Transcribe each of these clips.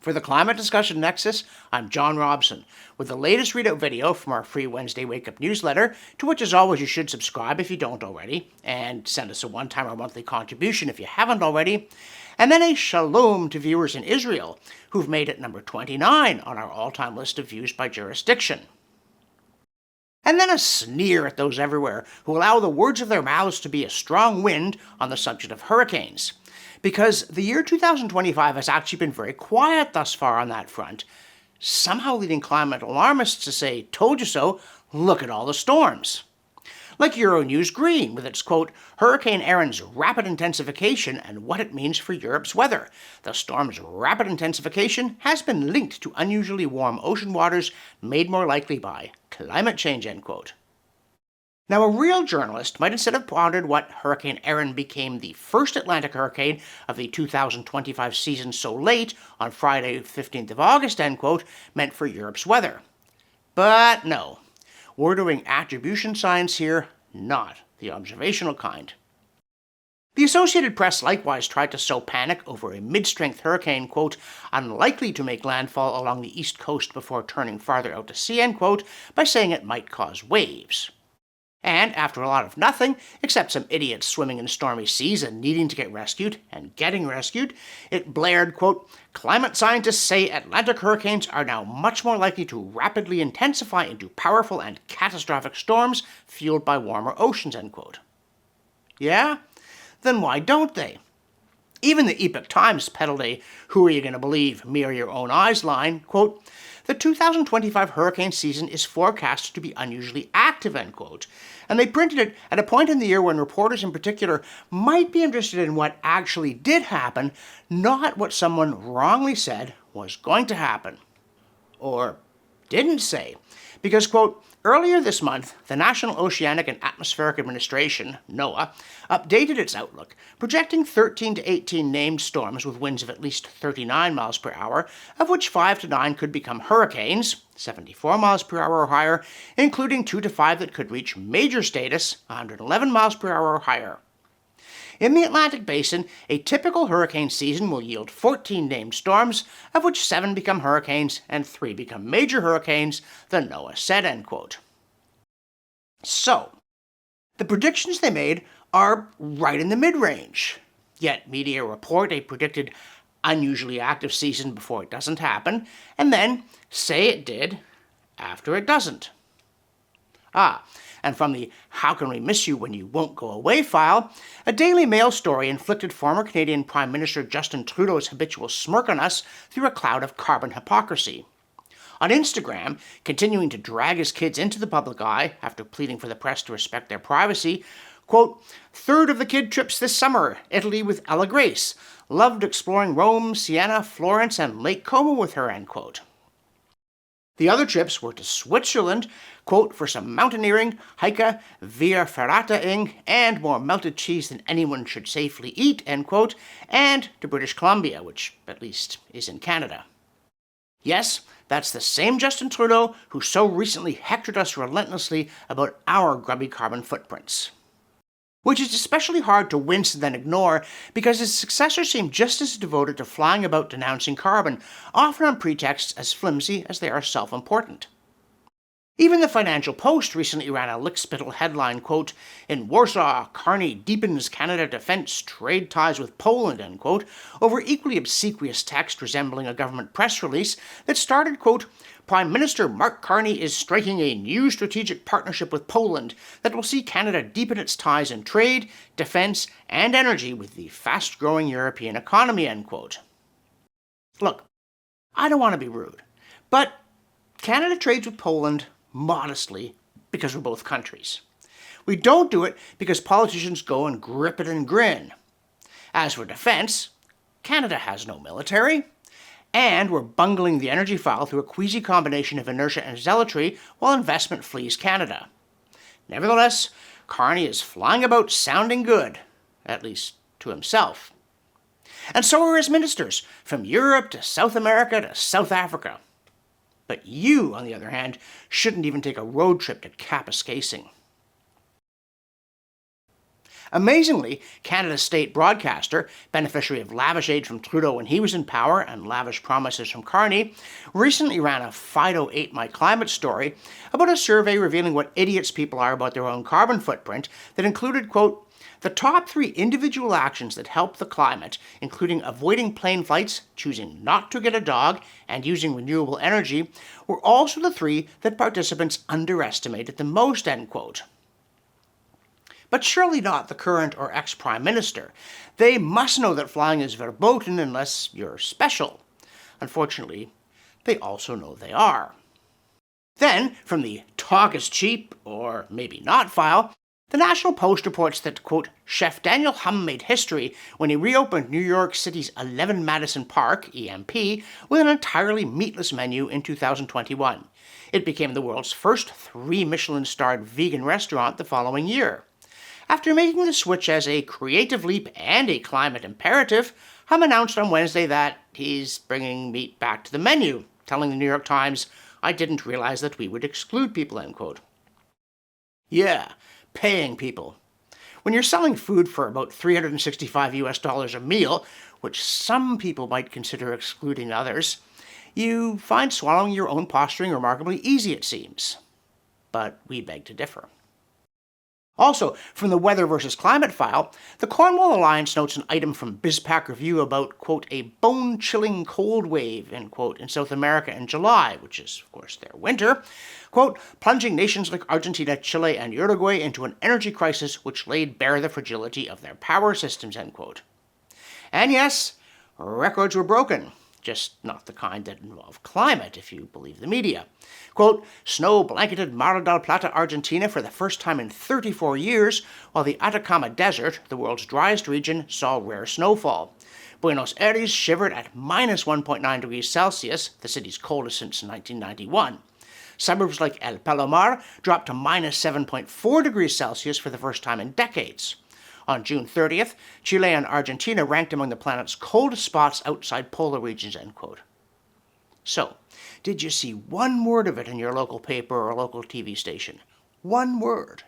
For the Climate Discussion Nexus, I'm John Robson, with the latest readout video from our free Wednesday Wake Up newsletter, to which as always you should subscribe if you don't already, and send us a one-time or monthly contribution if you haven't already, and then a shalom to viewers in Israel, who've made it number 29 on our all-time list of views by jurisdiction. And then a sneer at those everywhere who allow the words of their mouths to be a strong wind on the subject of hurricanes. Because the year 2025 has actually been very quiet thus far on that front, somehow leading climate alarmists to say, "Told you so, look at all the storms." Like Euronews Green with its quote, "Hurricane Erin's rapid intensification and what it means for Europe's weather. The storm's rapid intensification has been linked to unusually warm ocean waters made more likely by climate change," end quote. Now, a real journalist might instead have pondered what Hurricane Erin became the first Atlantic hurricane of the 2025 season so late, on Friday, 15th of August, end quote, meant for Europe's weather. But no, we're doing attribution science here, not the observational kind. The Associated Press likewise tried to sow panic over a mid-strength hurricane, quote, "unlikely to make landfall along the east coast before turning farther out to sea," end quote, by saying it might cause waves. And after a lot of nothing, except some idiots swimming in stormy seas and needing to get rescued, and getting rescued, it blared, quote, "Climate scientists say Atlantic hurricanes are now much more likely to rapidly intensify into powerful and catastrophic storms fueled by warmer oceans," end quote. Yeah? Then why don't they? Even the Epoch Times peddled a "who are you going to believe, me or your own eyes" line, quote, "The 2025 hurricane season is forecast to be unusually active," end quote, and they printed it at a point in the year when reporters in particular might be interested in what actually did happen, not what someone wrongly said was going to happen. Or didn't say. Because, quote, "Earlier this month, the National Oceanic and Atmospheric Administration, NOAA, updated its outlook, projecting 13 to 18 named storms with winds of at least 39 miles per hour, of which 5 to 9 could become hurricanes, 74 miles per hour or higher, including 2 to 5 that could reach major status, 111 miles per hour or higher. In the Atlantic Basin, a typical hurricane season will yield 14 named storms, of which 7 become hurricanes and 3 become major hurricanes," the NOAA said, end quote. So, the predictions they made are right in the mid-range. Yet media report a predicted unusually active season before it doesn't happen, and then say it did after it doesn't. And from the "how can we miss you when you won't go away" file, a Daily Mail story inflicted former Canadian Prime Minister Justin Trudeau's habitual smirk on us through a cloud of carbon hypocrisy. On Instagram, continuing to drag his kids into the public eye after pleading for the press to respect their privacy, quote, "Third of the kid trips this summer, Italy with Ella Grace. Loved exploring Rome, Siena, Florence, and Lake Como with her," end quote. The other trips were to Switzerland, quote, "for some mountaineering, hike, via ferrata-ing, and more melted cheese than anyone should safely eat," end quote, and to British Columbia, which at least is in Canada. Yes, that's the same Justin Trudeau who so recently hectored us relentlessly about our grubby carbon footprints. Which is especially hard to wince and then ignore, because his successors seem just as devoted to flying about denouncing carbon, often on pretexts as flimsy as they are self-important. Even the Financial Post recently ran a lickspittle headline, quote, "In Warsaw, Carney deepens Canada defense trade ties with Poland," end quote, over equally obsequious text resembling a government press release that started, quote, "Prime Minister Mark Carney is striking a new strategic partnership with Poland that will see Canada deepen its ties in trade, defense, and energy with the fast-growing European economy," end quote. Look, I don't want to be rude, but Canada trades with Poland modestly because we're both countries. We don't do it because politicians go and grip it and grin. As for defense, Canada has no military, and we're bungling the energy file through a queasy combination of inertia and zealotry while investment flees Canada. Nevertheless, Carney is flying about sounding good, at least to himself. And so are his ministers, from Europe to South America to South Africa. But you, on the other hand, shouldn't even take a road trip to Kapuskasing. Amazingly, Canada's state broadcaster, beneficiary of lavish aid from Trudeau when he was in power and lavish promises from Carney, recently ran a Fido Ate My Climate story about a survey revealing what idiots people are about their own carbon footprint that included, quote, the top 3 individual actions that help the climate, including avoiding plane flights, choosing not to get a dog, and using renewable energy, were also the 3 that participants underestimated the most, end quote. But surely not the current or ex-prime minister. They must know that flying is verboten unless you're special. Unfortunately, they also know they are. Then, from the talk is cheap, or maybe not file, the National Post reports that, quote, Chef Daniel Hum made history when he reopened New York City's 11 Madison Park, EMP, with an entirely meatless menu in 2021. It became the world's first 3 Michelin-starred vegan restaurant the following year. After making the switch as a creative leap and a climate imperative, Hum announced on Wednesday that he's bringing meat back to the menu, telling the New York Times, I didn't realize that we would exclude people, end quote. Yeah, paying people. When you're selling food for about $365 a meal, which some people might consider excluding others, you find swallowing your own posturing remarkably easy, it seems. But we beg to differ. Also, from the Weather versus Climate file, the Cornwall Alliance notes an item from BizPac Review about, quote, a bone-chilling cold wave, end quote, in South America in July, which is, of course, their winter, quote, plunging nations like Argentina, Chile, and Uruguay into an energy crisis which laid bare the fragility of their power systems, end quote. And yes, records were broken. Just not the kind that involve climate, if you believe the media. Quote, snow blanketed Mar del Plata, Argentina for the first time in 34 years, while the Atacama Desert, the world's driest region, saw rare snowfall. Buenos Aires shivered at minus 1.9 degrees Celsius, the city's coldest since 1991. Suburbs like El Palomar dropped to minus 7.4 degrees Celsius for the first time in decades. On June 30th, Chile and Argentina ranked among the planet's coldest spots outside polar regions, end quote. So, did you see one word of it in your local paper or local TV station? One word.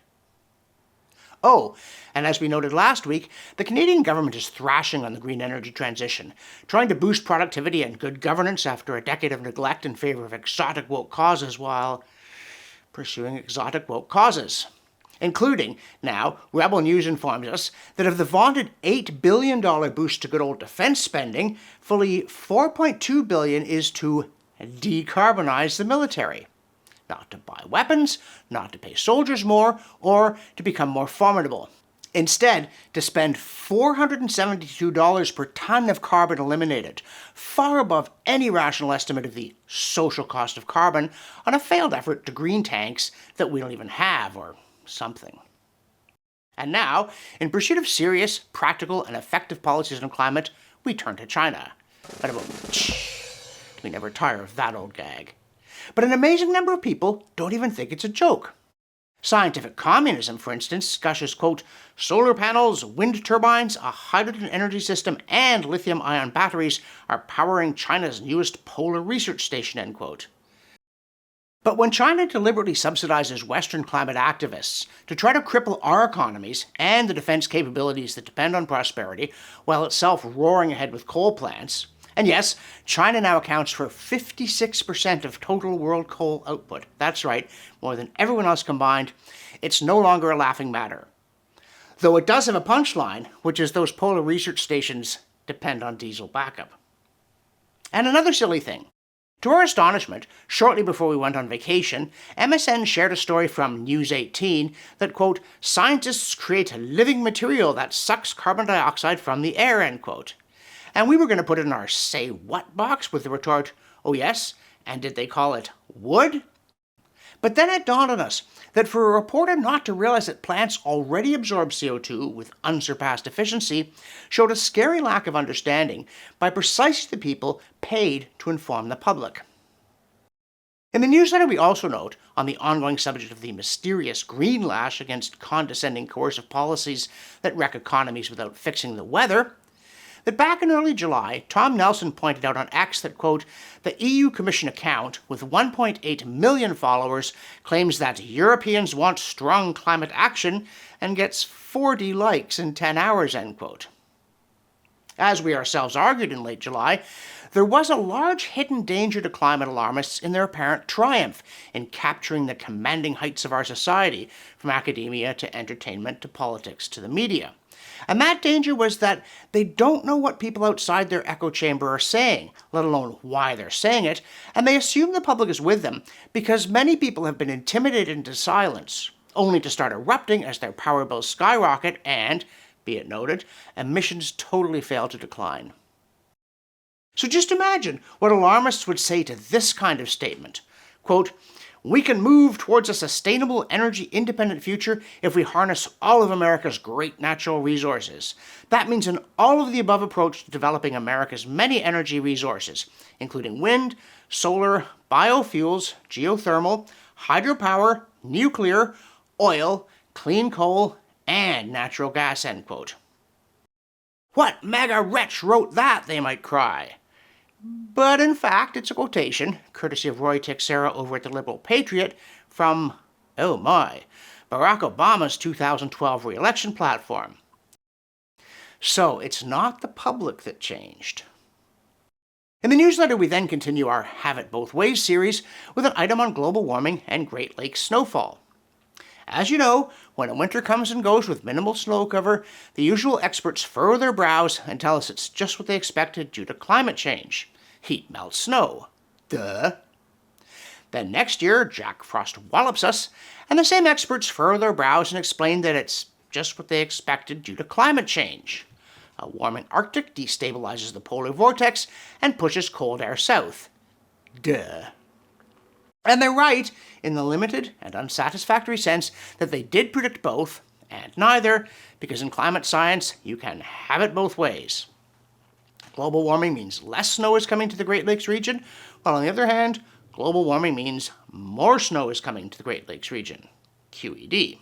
Oh, and as we noted last week, the Canadian government is thrashing on the green energy transition, trying to boost productivity and good governance after a decade of neglect in favor of exotic woke causes while pursuing exotic woke causes. Including, now, Rebel News informs us that of the vaunted $8 billion boost to good old defense spending, fully $4.2 billion is to decarbonize the military. Not to buy weapons, not to pay soldiers more, or to become more formidable. Instead, to spend $472 per ton of carbon eliminated, far above any rational estimate of the social cost of carbon, on a failed effort to green tanks that we don't even have, or something. And now, in pursuit of serious, practical, and effective policies on climate, we turn to China. We never tire of that old gag. But an amazing number of people don't even think it's a joke. Scientific communism, for instance, gushes, quote, solar panels, wind turbines, a hydrogen energy system, and lithium-ion batteries are powering China's newest polar research station, end quote. But when China deliberately subsidizes Western climate activists to try to cripple our economies and the defense capabilities that depend on prosperity, while itself roaring ahead with coal plants, and yes, China now accounts for 56% of total world coal output. That's right, more than everyone else combined. It's no longer a laughing matter. Though it does have a punchline, which is those polar research stations depend on diesel backup. And another silly thing. To our astonishment, shortly before we went on vacation, MSN shared a story from News 18 that, quote, scientists create living material that sucks carbon dioxide from the air, end quote. And we were going to put it in our say what box with the retort, oh yes, and did they call it wood? But then it dawned on us that for a reporter not to realize that plants already absorb CO2 with unsurpassed efficiency showed a scary lack of understanding by precisely the people paid to inform the public. In the newsletter, we also note, on the ongoing subject of the mysterious green lash against condescending coercive policies that wreck economies without fixing the weather, that back in early July, Tom Nelson pointed out on X that, quote, the EU Commission account, with 1.8 million followers, claims that Europeans want strong climate action and gets 40 likes in 10 hours, end quote. As we ourselves argued in late July, there was a large hidden danger to climate alarmists in their apparent triumph in capturing the commanding heights of our society, from academia to entertainment to politics to the media. And that danger was that they don't know what people outside their echo chamber are saying, let alone why they're saying it, and they assume the public is with them because many people have been intimidated into silence, only to start erupting as their power bills skyrocket and, be it noted, emissions totally fail to decline. So just imagine what alarmists would say to this kind of statement. Quote, we can move towards a sustainable, energy-independent future if we harness all of America's great natural resources. That means an all-of-the-above approach to developing America's many energy resources, including wind, solar, biofuels, geothermal, hydropower, nuclear, oil, clean coal, and natural gas, end quote. What mega wretch wrote that, they might cry. But in fact, it's a quotation, courtesy of Roy Texera over at the Liberal Patriot, from, oh my, Barack Obama's 2012 re-election platform. So it's not the public that changed. In the newsletter, we then continue our Have It Both Ways series with an item on global warming and Great Lakes snowfall. As you know, when a winter comes and goes with minimal snow cover, the usual experts furrow their brows and tell us it's just what they expected due to climate change. Heat melts snow. Duh. Then next year, Jack Frost wallops us, and the same experts furrow their brows and explain that it's just what they expected due to climate change. A warming Arctic destabilizes the polar vortex and pushes cold air south. Duh. And they're right in the limited and unsatisfactory sense that they did predict both and neither, because in climate science, you can have it both ways. Global warming means less snow is coming to the Great Lakes region, while on the other hand, global warming means more snow is coming to the Great Lakes region. QED.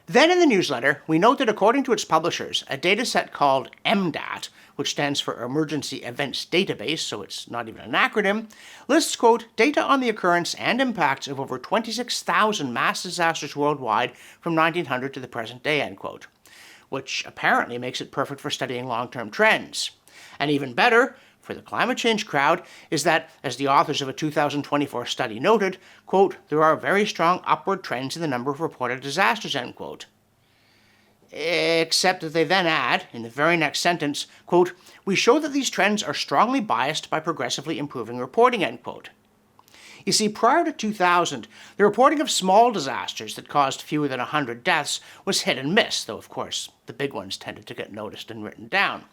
Then in the newsletter, we note that according to its publishers, a dataset called EM-DAT, which stands for Emergency Events Database, so it's not even an acronym, lists, quote, data on the occurrence and impacts of over 26,000 mass disasters worldwide from 1900 to the present day, end quote, which apparently makes it perfect for studying long-term trends. And even better, for the climate change crowd, is that, as the authors of a 2024 study noted, quote, there are very strong upward trends in the number of reported disasters, end quote. Except that they then add, in the very next sentence, quote, we show that these trends are strongly biased by progressively improving reporting, end quote. You see, prior to 2000, the reporting of small disasters that caused fewer than 100 deaths was hit and miss, though of course the big ones tended to get noticed and written down.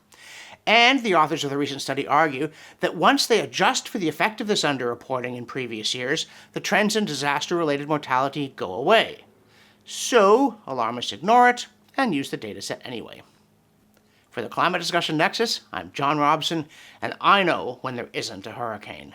And the authors of the recent study argue that once they adjust for the effect of this underreporting in previous years, the trends in disaster-related mortality go away. So, alarmists ignore it and use the dataset anyway. For the Climate Discussion Nexus, I'm John Robson, and I know when there isn't a hurricane.